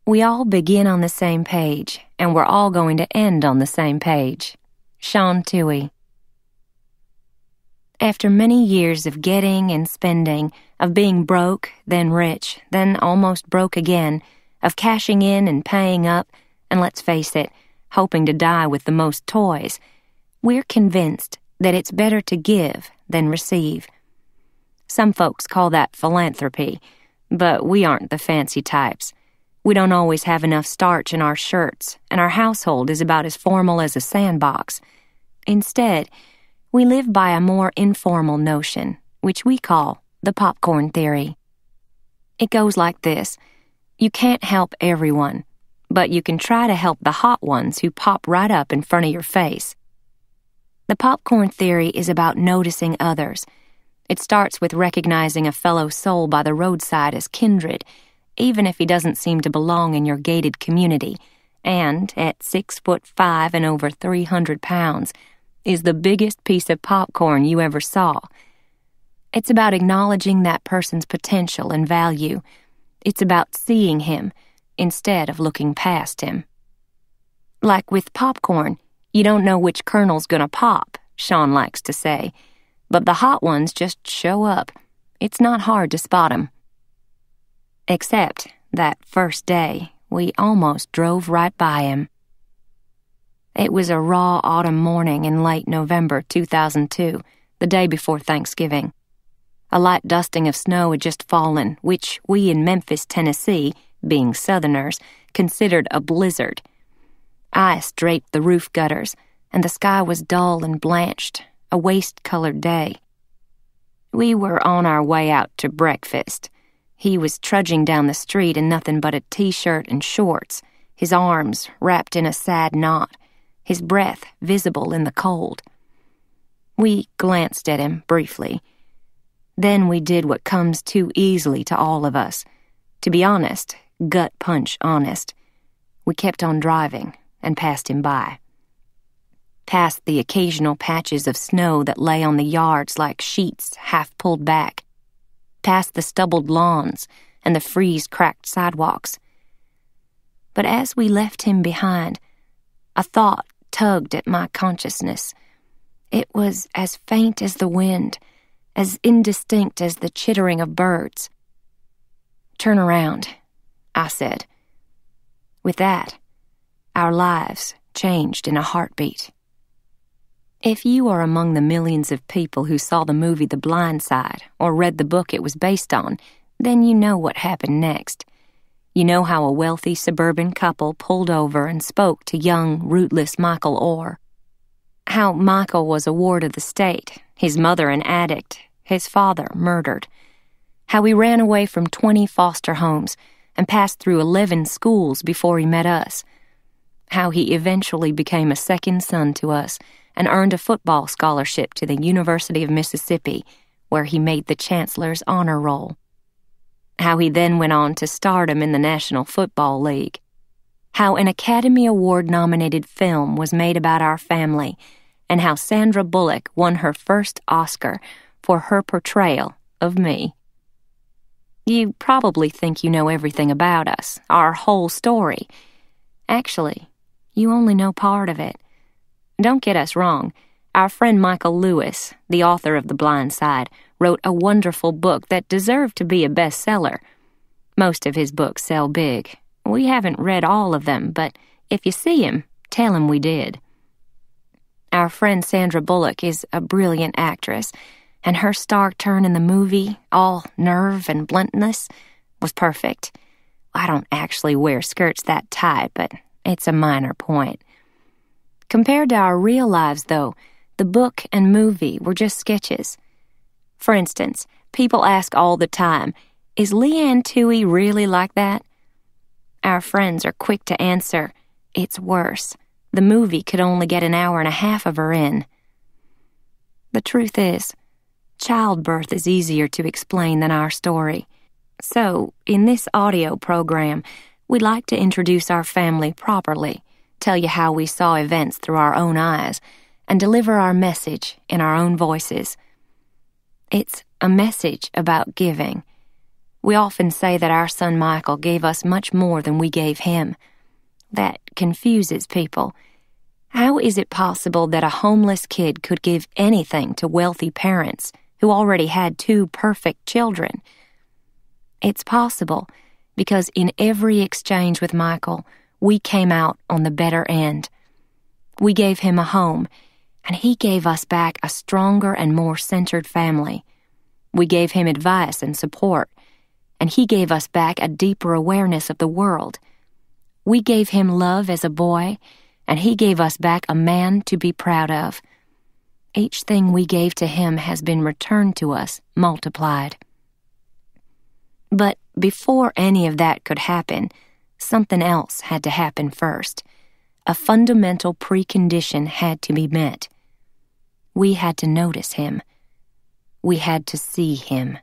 We all begin on the same page, and we're all going to end on the same page. Sean Tuohy. After many years of getting and spending, of being broke, then rich, then almost broke again, of cashing in and paying up, and let's face it, hoping to die with the most toys, we're convinced that it's better to give than receive. Some folks call that philanthropy, but we aren't the fancy types. We don't always have enough starch in our shirts, and our household is about as formal as a sandbox. Instead, we live by a more informal notion, which we call the popcorn theory. It goes like this. You can't help everyone, but you can try to help the hot ones who pop right up in front of your face. The popcorn theory is about noticing others. It starts with recognizing a fellow soul by the roadside as kindred, even if he doesn't seem to belong in your gated community, and, at 6'5" and over 300 pounds, is the biggest piece of popcorn you ever saw. It's about acknowledging that person's potential and value. It's about seeing him instead of looking past him. Like with popcorn, you don't know which kernel's gonna pop, Sean likes to say, but the hot ones just show up. It's not hard to spot 'em. Except that first day, we almost drove right by him. It was a raw autumn morning in late November 2002, the day before Thanksgiving. A light dusting of snow had just fallen, which we in Memphis, Tennessee, being Southerners, considered a blizzard. Ice draped the roof gutters, and the sky was dull and blanched, a waste-colored day. We were on our way out to breakfast. He was trudging down the street in nothing but a t-shirt and shorts, his arms wrapped in a sad knot, his breath visible in the cold. We glanced at him briefly. Then we did what comes too easily to all of us. To be honest, gut-punch honest. We kept on driving and passed him by. Past the occasional patches of snow that lay on the yards like sheets half pulled back. Past the stubbled lawns and the freeze-cracked sidewalks. But as we left him behind, a thought tugged at my consciousness. It was as faint as the wind, as indistinct as the chittering of birds. "Turn around," I said. With that, our lives changed in a heartbeat. If you are among the millions of people who saw the movie The Blind Side or read the book it was based on, then you know what happened next. You know how a wealthy suburban couple pulled over and spoke to young, rootless Michael Oher. How Michael was a ward of the state, his mother an addict, his father murdered. How he ran away from 20 foster homes and passed through 11 schools before he met us. How he eventually became a second son to us and earned a football scholarship to the University of Mississippi, where he made the chancellor's honor roll. How he then went on to stardom in the National Football League. How an Academy Award-nominated film was made about our family, and how Sandra Bullock won her first Oscar for her portrayal of me. You probably think you know everything about us, our whole story. Actually, you only know part of it. Don't get us wrong. Our friend Michael Lewis, the author of The Blind Side, wrote a wonderful book that deserved to be a bestseller. Most of his books sell big. We haven't read all of them, but if you see him, tell him we did. Our friend Sandra Bullock is a brilliant actress, and her stark turn in the movie, all nerve and bluntness, was perfect. I don't actually wear skirts that tight, but it's a minor point. Compared to our real lives, though, the book and movie were just sketches. For instance, people ask all the time, is Leigh Anne Tuohy really like that? Our friends are quick to answer, it's worse. The movie could only get an hour and a half of her in. The truth is, childbirth is easier to explain than our story. So, in this audio program, we'd like to introduce our family properly, tell you how we saw events through our own eyes, and deliver our message in our own voices. It's a message about giving. We often say that our son Michael gave us much more than we gave him. That confuses people. How is it possible that a homeless kid could give anything to wealthy parents who already had 2 perfect children? It's possible because in every exchange with Michael, we came out on the better end. We gave him a home, and he gave us back a stronger and more centered family. We gave him advice and support, and he gave us back a deeper awareness of the world. We gave him love as a boy, and he gave us back a man to be proud of. Each thing we gave to him has been returned to us, multiplied. But before any of that could happen, something else had to happen first. A fundamental precondition had to be met. We had to notice him. We had to see him.